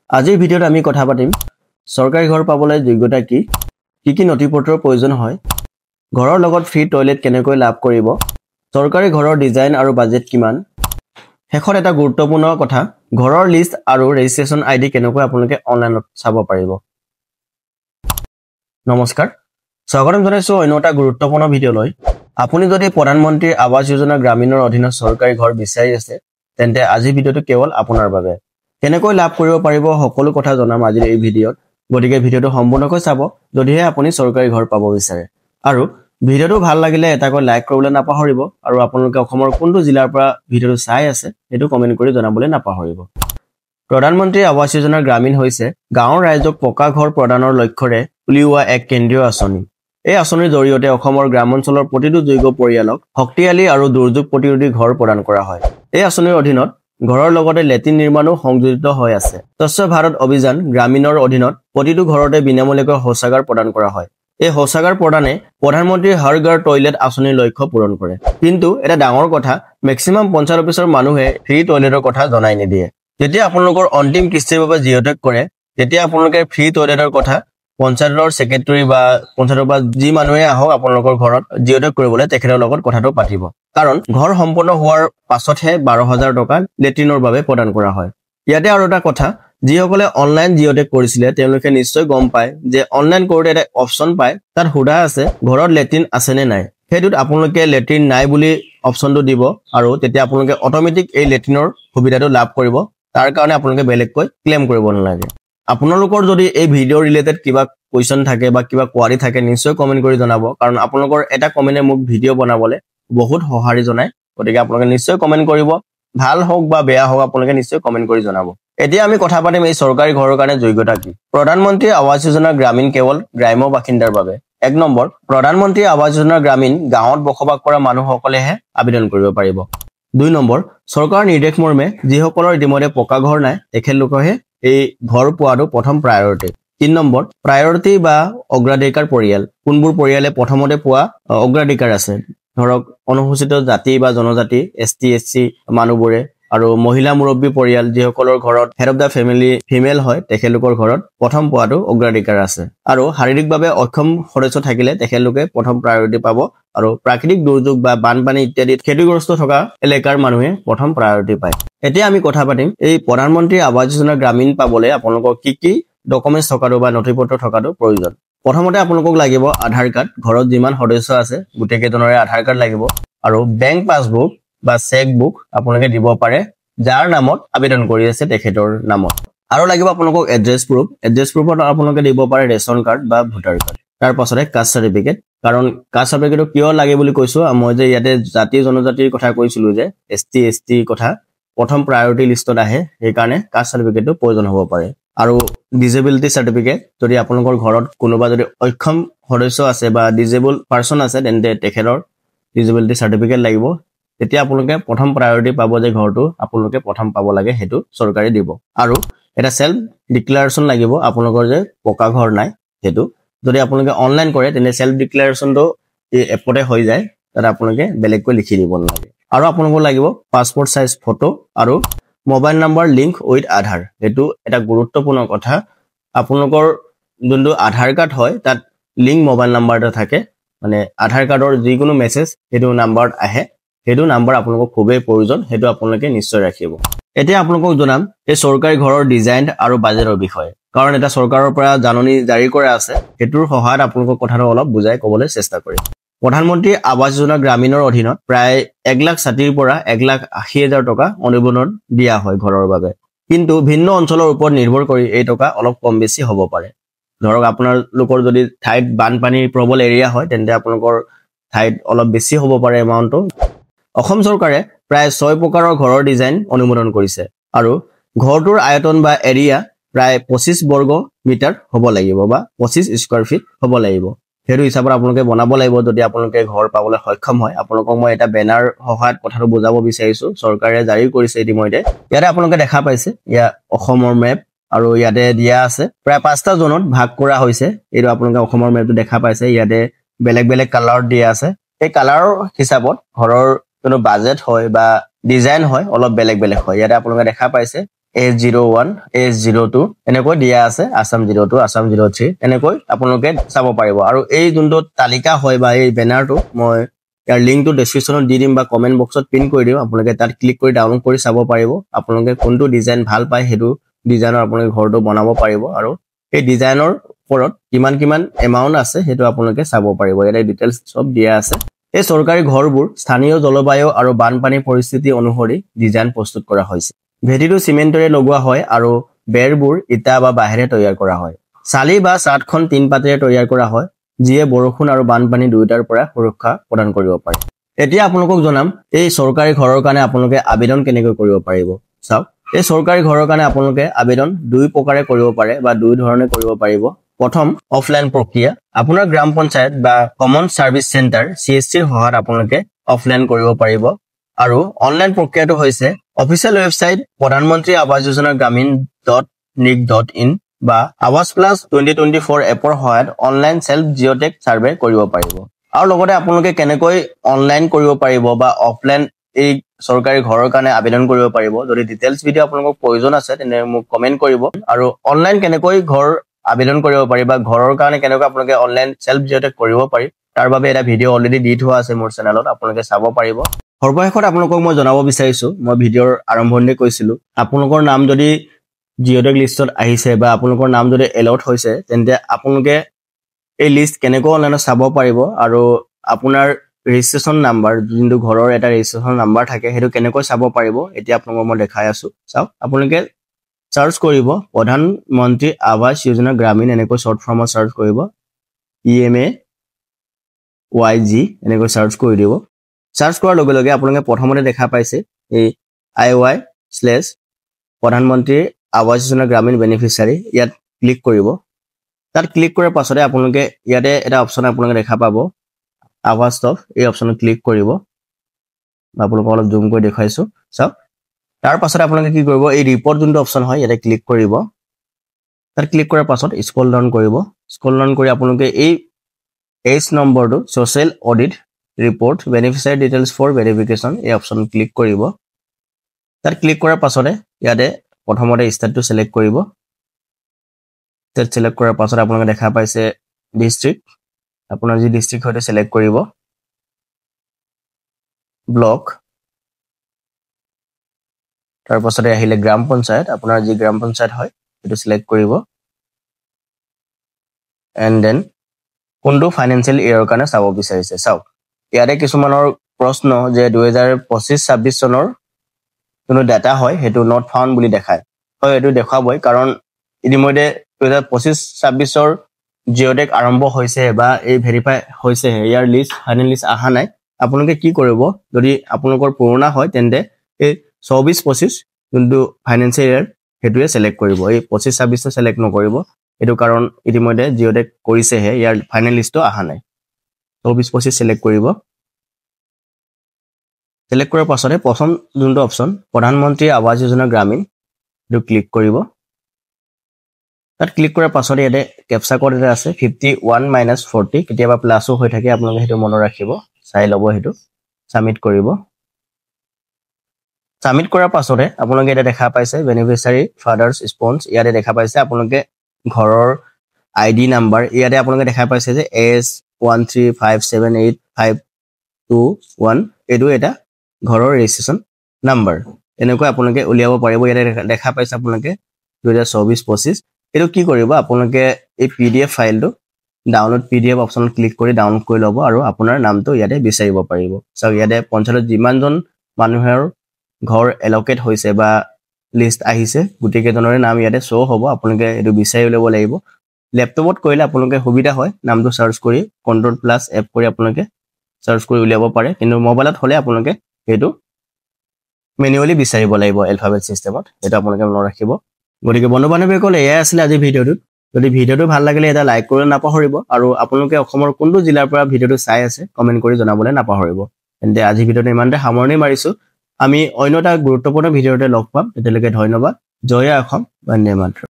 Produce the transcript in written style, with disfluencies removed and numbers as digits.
আজিৰ ভিডিঅ'ত আমি কথা পাতিম সৰকাৰি ঘৰ পাবলৈ যোগ্যতা কি কি নথিপত্ৰৰ প্ৰয়োজন হয় ঘৰৰ লগত ফ্ৰী টয়লেট কেনেকৈ লাভ কৰিব সৰকাৰি ঘৰৰ ডিজাইন আৰু বাজেট কিমান হেখত এটা গুৰুত্বপূৰ্ণ কথা ঘৰৰ লিষ্ট আৰু ৰেজিষ্ট্ৰেচন আইডি কেনেকৈ আপোনালোকে অনলাইনত চাব পাৰিব নমস্কাৰ স্বাগতম জনাইছো অন্য এটা গুৰুত্বপূৰ্ণ ভিডিঅ লৈ আপুনি যদি প্ৰধানমন্ত্ৰী আৱাস যোজনা গ্ৰামীণৰ অধীনত সৰকাৰি ঘৰ বিচাৰি আছে তেন্তে আজি ভিডিঅটো কেৱল আপোনাৰ বাবে কেনেকৈ লাভ কৰিব পাৰিব সকলো কথা জনাম আজিৰ এই ভিডিঅত গতিকে ভিডিঅটো সম্পূৰ্ণকৈ চাব যদিহে আপুনি সৰকাৰি ঘৰ পাব বিচাৰে আৰু ভিডিঅটো ভাল লাগিলে এটাকৈ লাইক কৰিবলৈ নাপাহৰিব আৰু আপোনালোকে অসমৰ কোনটো জিলাৰ পৰা ভিডিঅটো চাই আছে এটো কমেন্ট কৰি জনাবলৈ নাপাহৰিব প্ৰধানমন্ত্ৰী আৱাস যোজনা গ্ৰামীণ হৈছে গাঁৱৰ ৰাইজক পকা ঘৰ প্ৰদানৰ লক্ষ্যৰে উলিওৱা এক কেন্দ্ৰীয় আঁচনি এই আঁচনিৰ জৰিয়তে অসমৰ গ্ৰামাঞ্চলৰ প্ৰতিটো যোগ্য পৰিয়ালক শক্তিশালী আৰু দুৰ্যোগ প্ৰতিৰোধী ঘৰ প্ৰদান কৰা হয় এই আঁচনিৰ অধীনত ঘৰৰ লগতে লেট্ৰিন নিৰ্মাণো সংযোজিত হৈ আছে স্বচ্ছ ভাৰত অভিযান গ্ৰামীণৰ অধীনত প্ৰতিটো ঘৰতে বিনামূলীয়াকৈ শৌচাগাৰ প্ৰদান কৰা হয় এই শৌচাগাৰ প্ৰদানে প্ৰধানমন্ত্ৰী হৰ ঘৰ টয়লেট আঁচনিৰ লক্ষ্য পূৰণ কৰে কিন্তু এটা ডাঙৰ কথা মেক্সিমাম পঞ্চায়ত অফিচৰ মানুহে ফ্ৰী টয়লেটৰ কথা জনাই নিদিয়ে যেতিয়া আপোনালোকৰ অন্তিম কিস্তিৰ বাবে জিঅ'টেক কৰে তেতিয়া আপোনালোকে ফ্ৰী টয়লেটৰ কথা পঞ্চায়তৰ সেক্ৰেটাৰী বা পঞ্চায়তৰ বা যি মানুহে আহক আপোনালোকৰ ঘৰত জিঅ'টেক কৰিবলৈ তেখেতৰ লগত কথাটো পাতিব কাৰণ ঘৰ সম্পূৰ্ণ হোৱাৰ পাছতহে 12000 টকা লেট্ৰিনৰ বাবে প্ৰদান কৰা হয় ইয়াতে আৰু এটা কথা যিসকলে অনলাইন জিঅ'টেক কৰিছিলে তেওঁলোকে নিশ্চয় গম পায় যে অনলাইন কৰোতে এটা অপচন পায় তাত হুডা আছে ঘৰত লেট্ৰিন আছে নে নাই হেতুত আপোনালোকে লেট্ৰিন নাই বুলি অপচনটো দিব আৰু তেতিয়া আপোনালোকে অটোমেটিক এই লেট্ৰিনৰ সুবিধাটো লাভ কৰিব তাৰ কাৰণে আপোনালোকে বেলেগকৈ ক্লেম কৰিব নালাগে আপোনালোকৰ যদি এই ভিডিঅ ৰিলেটেড কিবা কোৱেশ্চন থাকে বা কিবা কোৱাৰি থাকে নিশ্চয় কমেন্ট কৰি জনাব কাৰণ আপোনালোকৰ এটা কমেন্টে মোক ভিডিঅ বনাবলৈ বহুত সহাৰি জনায় গতিকে আপোনালোকে নিশ্চয় কমেন্ট কৰিব ভাল হোক বা বেয়া হোক আপোনালোকে নিশ্চয় কমেন্ট কৰি জনাব এতিয়া আমি কথা পাতিম এই সৰকাৰি ঘৰৰ কাৰণে যোগ্যতা কি প্ৰধানমন্ত্ৰী আৱাস যোজনা গ্ৰামীণ কেৱল গ্ৰাম্য বাসিন্দাৰ বাবে এক নম্বৰ প্ৰধানমন্ত্ৰী আৱাস যোজনা গ্ৰামীণ গাঁৱত বসবাস কৰা মানুহসকলেহে আবেদন কৰিব পাৰিব দুই নম্বৰ সৰকাৰৰ নিৰ্দেশ মৰ্মে যিসকলৰ ইতিমধ্যে পকা ঘৰ নাই তেখেতলোকৰহে এই ঘৰ পোৱাটো প্ৰথম প্ৰায়োৰিটি 3 নম্বৰ প্ৰায়োৰিটি বা অগ্ৰাধিকাৰ পৰিয়াল কোনবোৰ পৰিয়ালে প্ৰথমতে পোৱা অগ্ৰাধিকাৰ আছে ধৰক অনুসূচিত জাতি বা জনজাতি এসটি এসসি মানুহবোৰে আৰু মহিলা মুৰব্বী পৰিয়াল যিসকলৰ ঘৰত head of the family female হয় তেখেতলোকৰ ঘৰত প্ৰথম পোৱাটো অগ্ৰাধিকাৰ আছে আৰু শাৰীৰিকভাৱে অক্ষম সদস্য থাকিলে তেখেতলোকে প্ৰথম প্ৰায়োৰিটি পাব আৰু প্ৰাকৃতিক দুৰ্যোগ বা বানপানী ইত্যাদি ক্ষতিগ্ৰস্ত থকা এলেকাৰ মানুহে প্ৰথম প্ৰায়োৰিটি পায় এতিয়া আমি কথা পাতিম এই প্ৰধানমন্ত্ৰী আৱাস যোজনা গ্ৰামীণ পাবলৈ আপোনালোকৰ কি ডকুমেন্টছ থকাটো বা নথিপত্ৰ থকাটো প্ৰয়োজন প্ৰথমতে আপোনালোকক লাগিব আধাৰ কাৰ্ড ঘৰত যিমান সদস্য আছে গুটেকেজনৰে আধাৰ কাৰ্ড লাগিব আৰু বেংক পাছবুক বা চেক বুক আপোনালোকে দিব পাৰে যাৰ নামত আবেদন কৰি আছে তেখেতৰ নামত আৰু লাগিব আপোনালোকক এড্ৰেছ প্ৰুফত আপোনালোকে দিব পাৰে ৰেচন কাৰ্ড বা ভোটাৰ কাৰ্ড তাৰ পাছতে কাষ্ট সাৰ্টিফিকেট কাৰণ কাষ্ট সাৰ্টিফিকেট কিয় লাগে বুলি কৈছো মই যে ইয়াতে জাতি জনজাতিৰ কথা কৈছিলো যে এসটি এসটি কথা প্ৰথম প্ৰায়োৰিটি লিষ্টত আহে এই কাৰণে কাষ্ট সাৰ্টিফিকেটটো প্ৰয়োজন হ'ব পাৰে আৰু ডিজেবিলিটি সাৰ্টিফিকেট যদি আপোনালোকৰ ঘৰত কোনোবা যদি অক্ষম সদস্য আছে বা ডিজেবল পাৰসন আছে তেন্তে তেখেতৰ ডিজেবিলিটি সাৰ্টিফিকেট লাগিব তেতিয়া আপোনালোকে প্ৰথম প্ৰায়োৰিটি পাব যে ঘৰটো আপোনালোকে প্ৰথম পাব লাগে হেতু সৰকাৰে দিব আৰু এটা সেলফ ডিক্লাৰেচন লাগিব আপোনালোকৰ যে পকা ঘৰ নাই হেতু যদি আপোনালোকে অনলাইন কৰে তেনে সেলফ ডিক্লাৰেচনটো এই এপতে হৈ যায় তাত আপোনালোকে বেলেগকৈ লিখি দিব নালাগে আৰু আপোনালোকক লাগিব পাসপোৰ্ট সাইজ ফটো আৰু মোবাইল নম্বৰ লিংক উইথ আধাৰ হেতু এটা গুৰুত্বপূৰ্ণ কথা আপোনালোকৰ যোনটো আধাৰ কাৰ্ড হয় তাত লিংক মোবাইল নম্বৰ এটা থাকে মানে আধাৰ কাৰ্ডৰ যিকোনো মেছেজ হেতু নম্বৰত আহে হেতু নম্বৰ আপোনালোকক খুবেই প্ৰয়োজন হেতু আপোনালোকে নিশ্চয় ৰাখিব এতিয়া আপোনালোকক জনাম এই সৰকাৰি ঘৰৰ ডিজাইন আৰু বাজেটৰ বিষয়ে কাৰণ এটা সৰকাৰৰ পৰা জাননী জাৰি কৰা আছে হেতুৰ সহায়ত আপোনালোকক কথাটো অলপ বুজাই ক'বলৈ চেষ্টা কৰিম প্ৰধানমন্ত্ৰী আৱাস যোজনা গ্ৰামীণৰ অধীনত প্ৰায় 1,60,000 পৰা 1,80,000 টকা অনুদান দিয়া হয় ঘৰৰ বাবে কিন্তু ভিন্ন অঞ্চলৰ ওপৰত নিৰ্ভৰ কৰি এই টকা অলপ কম বেছি হ'ব পাৰে ধৰক আপোনালোকৰ যদি ঠাইত বানপানীৰ প্ৰবল এৰিয়া হয় তেন্তে আপোনালোকৰ ঠাইত অলপ বেছি হ'ব পাৰে এমাউন্টটো অসম চৰকাৰে প্ৰায় 6 প্ৰকাৰৰ ঘৰৰ ডিজাইন অনুমোদন কৰিছে আৰু ঘৰটোৰ আয়তন বা এৰিয়া প্ৰায় 25 বৰ্গ মিটাৰ হ'ব লাগিব বা 25 স্কয়াৰ ফিট হ'ব লাগিব হেতু হিচাপত আপোনালোকে বনাব লাগিব যদি আপোনালোকে ঘৰ পাবলৈ সক্ষম হয় আপোনালোকক মই এটা বেনাৰ সহায়ত কথাটো বুজাব বিচাৰিছো চৰকাৰে জাৰি কৰিছে ইতিমধ্যে ইয়াতে আপোনালোকে দেখা পাইছে ইয়া অসমৰ মেপ আৰু ইয়াতে দিয়া আছে প্ৰায় 5টা জোনত ভাগ কৰা হৈছে এটো আপোনালোকে অসমৰ মেপটো দেখা পাইছে ইয়াতে বেলেগ বেলেগ কালাৰ দিয়া আছে এই কালাৰৰ হিচাপত ঘৰৰ কোনো বাজেট হয় বা ডিজাইন হয় অলপ বেলেগ বেলেগ হয় ইয়াতে আপোনালোকে দেখা পাইছে A01 A02 এনেকৈ দিয়া আছে আসাম 02 আসাম 03 এনেকৈ আপোনালোকে চাব পাৰিব আৰু এই যোনটো তালিকা হয় বা এই বেনাৰটো মই ইয়াৰ লিংকটো ডেসক্ৰিপচনত দি দিম বা কমেন্ট বক্সত পিন কৰি দিম আপোনালোকে তাত ক্লিক কৰি ডাউনলোড কৰি চাব পাৰিব আপোনালোকে কোনটো ডিজাইন ভাল পায় হেতু ডিজাইনৰ আপোনালোকে ঘৰটো বনাব পাৰিব আৰু এই ডিজাইনৰ ওপৰত কিমান এমাউন্ট আছে হেতু আপোনালোকে চাব পাৰিব ইয়াৰ ডিটেইলছ সব দিয়া আছে এই চৰকাৰী ঘৰবোৰ স্থানীয় জলবায়ু আৰু বানপানী পৰিস্থিতি অনুসৰি ডিজাইন প্ৰস্তুত কৰা হৈছে ভেটিটো সিমেন্টৰে লগোৱা হয় আৰু বেৰবোৰ ইটা বা বাহেৰে তৈয়াৰ কৰা হয় চালি বা চাটখন তিন পাতেৰে তৈয়াৰ কৰা হয় যিয়ে বৰষুণ আৰু বানপানী দুইটাৰ পৰা সুৰক্ষা প্ৰদান কৰিব পাৰে এতিয়া আপোনালোকক জনাম এই চৰকাৰী ঘৰৰ কাৰণে আপোনালোকে আবেদন কেনেকৈ কৰিব পাৰিব চাওক এই চৰকাৰী ঘৰৰ কাৰণে আপোনালোকে আবেদন দুই প্ৰকাৰে কৰিব পাৰে বা দুই ধৰণে কৰিব পাৰিব প্ৰথম অফলাইন প্ৰক্ৰিয়া আপোনাৰ গ্ৰাম পঞ্চায়ত বা কমন সাৰ্ভিস চেণ্টাৰ CSCৰ সহায়ত আপোনালোকে অফলাইন কৰিব পাৰিব আৰু অনলাইন প্ৰক্ৰিয়াটো হৈছে অফিচিয়েল ৱেবসাইট প্ৰধানমন্ত্ৰী আৱাস যোজনা gramin.nic.in বা আৱাস প্লাস 2024 এপৰ সহায়ত অনলাইন সেল্ফ জিঅটেক সাৰ্ভে কৰিব পাৰিব আৰু লগতে আপোনালোকে কেনেকৈ অনলাইন কৰিব পাৰিব বা অফলাইন এই চৰকাৰী ঘৰৰ কাৰণে আবেদন কৰিব পাৰিব যদি ডিটেইলছ ভিডিও আপোনালোকক প্ৰয়োজন আছে তেনে মোক কমেন্ট কৰিব আৰু অনলাইন কেনেকৈ ঘৰ আবেদন কৰিব পাৰি বা ঘৰৰ কাৰণে কেনেকৈ আপোনালোকে অনলাইন সেল্ফ জিঅটেক কৰিব পাৰি তাৰ বাবে এটা ভিডিও অলৰেডি দি থোৱা আছে মোৰ চেনেলত আপোনালোকে চাব পাৰিব সৰ্বশেষত আপোনালোকক মই জনাব বিচাৰিছো মই ভিডিওৰ আৰম্ভণিতে কৈছিলো আপোনালোকৰ নাম যদি জিঅটেক লিষ্টত আহিছে বা আপোনালোকৰ নাম যদি এলট হৈছে তেন্তে আপোনালোকে এই লিষ্ট কেনেকৈ অনলাইনত চাব পাৰিব আৰু আপোনাৰ ৰেজিষ্ট্ৰেচন নাম্বাৰ যোনটো ঘৰৰ এটা ৰেজিষ্ট্ৰেচন নাম্বাৰ থাকে হেতু কেনেকৈ চাব পাৰিব এতিয়া আপোনালোকক মই দেখাই আছো চাওক আপোনালোকে সাৰ্চ কৰিব প্ৰধানমন্ত্ৰী আৱাস যোজনা গ্ৰামীণ এনেকৈ শৰ্ট ফৰ্মত সাৰ্চ কৰিব EMAYG এনেকৈ সাৰ্চ কৰি দিব সাৰ্চ কৰাৰ লগে লগে আপোনালোকে প্ৰথমতে দেখা পাইছে এই IY/ প্ৰধানমন্ত্ৰী আৱাস যোজনা গ্ৰামীণ বেনিফিচিয়াৰী ইয়াত ক্লিক কৰিব তাত ক্লিক কৰাৰ পাছতে আপোনালোকে ইয়াতে এটা অপচন আপোনালোকে দেখা পাব আৱাস টপ এই অপচনত ক্লিক কৰিব আপোনালোকক অলপ জুম কৰি দেখাইছো চাওক তাৰ পাছতে আপোনালোকে কি কৰিব এই ৰিপৰ্ট যোনটো অপচন হয় ইয়াতে ক্লিক কৰিব তাত ক্লিক কৰাৰ পাছত স্ক্ৰল ডাউন কৰিব স্ক্ৰল ডাউন কৰি আপোনালোকে এই H নম্বৰটো social audit report beneficiary details for verification এই অপচন ক্লিক কৰিব তাত ক্লিক কৰাৰ পাছতে ইয়াতে প্ৰথমতে ষ্টেটটো সিলেক্ট কৰিব ষ্টেট সিলেক্ট কৰাৰ পাছত আপোনালোকে দেখা পাইছে ডিস্ট্ৰিক্ট আপোনাৰ যি ডিস্ট্ৰিক্ট হয়তো সিলেক্ট কৰিব ব্লক তাৰ পাছতে আহিলে গ্ৰাম পঞ্চায়ত আপোনাৰ যি গ্ৰাম পঞ্চায়ত হয় এটো সিলেক্ট কৰিব এণ্ড দেন কোনটো ফাইনান্সিয়েল ইয়াৰৰ কাৰণে চাব বিচাৰিছে চাওক ইয়াৰে কিছুমানৰ প্ৰশ্ন যে 2025-26 চনৰ কোনো ডাটা হয় হেতু নট ফাউন্ড বুলি দেখায় হয় এটো দেখাবই কাৰণ ইতিমধ্যে 2025-26 ৰ জিঅটেক আৰম্ভ হৈছে বা এই ভেৰিফাই হৈছে ইয়াৰ লিষ্ট ফাইনেল লিষ্ট আহা নাই আপোনালোকে কি কৰিব যদি আপোনালোকৰ পুৰণা হয় তেন্তে এই 24-25 যোনটো ফাইনান্সিয়েল ইয়াৰ হেতুৱে সিলেক্ট কৰিব এই 25-26 সিলেক্ট নকৰিব এটো কাৰণ ইতিমধ্যে জিঅটেক কৰিছে হে ইয়াৰ ফাইনেল লিষ্টটো আহা নাই 24-25 সিলেক্ট কৰিব সিলেক্ট কৰাৰ পাছতে প্ৰথম যোনটো অপচন প্ৰধানমন্ত্ৰী আৱাস যোজনা গ্ৰামীণ এটো ক্লিক কৰিব তাত ক্লিক কৰাৰ পাছতে ইয়াতে ক্যাপচা কোড এটা আছে 51-40 কেতিয়াবা প্লাসও হৈ থাকে আপোনালোকে হেতু মনত ৰাখিব চাই লব হেতু সাবমিট কৰিব সাবমিট কৰাৰ পাছতে আপোনালোকে এটা দেখা পাইছে বেনিফিচিয়াৰী ফাদাৰ্স স্পন্স ইয়াতে দেখা পাইছে আপোনালোকে ঘৰৰ ID নাম্বাৰ ইয়াতে আপোনালোকে দেখা পাইছে যে S1357852 এটো এটা ঘৰৰ ৰেজিষ্ট্ৰেচন নাম্বাৰ এনেকৈ আপোনালোকে উলিয়াব পাৰিব ইয়াতে দেখা পাইছে আপোনালোকে 2024-25 এটো কি কৰিব আপোনালোকে এই PDF ফাইলটো ডাউনলোড PDF অপচনত ক্লিক কৰি ডাউনলোড কৰি লব আৰু আপোনাৰ নামটো ইয়াতে বিচাৰিব পাৰিব সো ইয়াতে পঞ্চায়ত যিমানজন মানুহৰ ঘৰ এলোকেট হৈছে বা লিষ্ট আহিছে গুটিকেজনৰে নাম ইয়াতে শো হ'ব আপোনালোকে এটো বিচাৰি লব লাগিব ল্যাপটপত কৰিলে আপোনালোকে সুবিধা হয় নামটো সাৰ্চ কৰি Ctrl+F কৰি আপোনালোকে সাৰ্চ কৰি উলিয়াব পাৰে কিন্তু মোবাইলত হলে আপোনালোকে এটো মেনুৱেলি বিচাৰিব লাগিব এলফাবেট সিস্টেমত এটা আপোনালোকে মনত ৰাখিব গতিকে বন্ধু-বান্ধৱীসকল এয়া আছিল আজি ভিডিওটো যদি ভিডিওটো ভাল লাগিলে এটা লাইক কৰি নাপাহৰিব আৰু আপোনালোকে অসমৰ কোনটো জিলাৰ পৰা ভিডিওটো চাই আছে কমেন্ট কৰি জনাবলৈ নাপাহৰিব তেন্তে আজি ভিডিওটো ইমানতে সামৰণি মাৰিছো আমি অন্য এটা গুৰুত্বপূৰ্ণ ভিডিওতে লগ পাম তেতিয়ালৈকে ধন্যবাদ জয় অসম বন্দে মাতৰম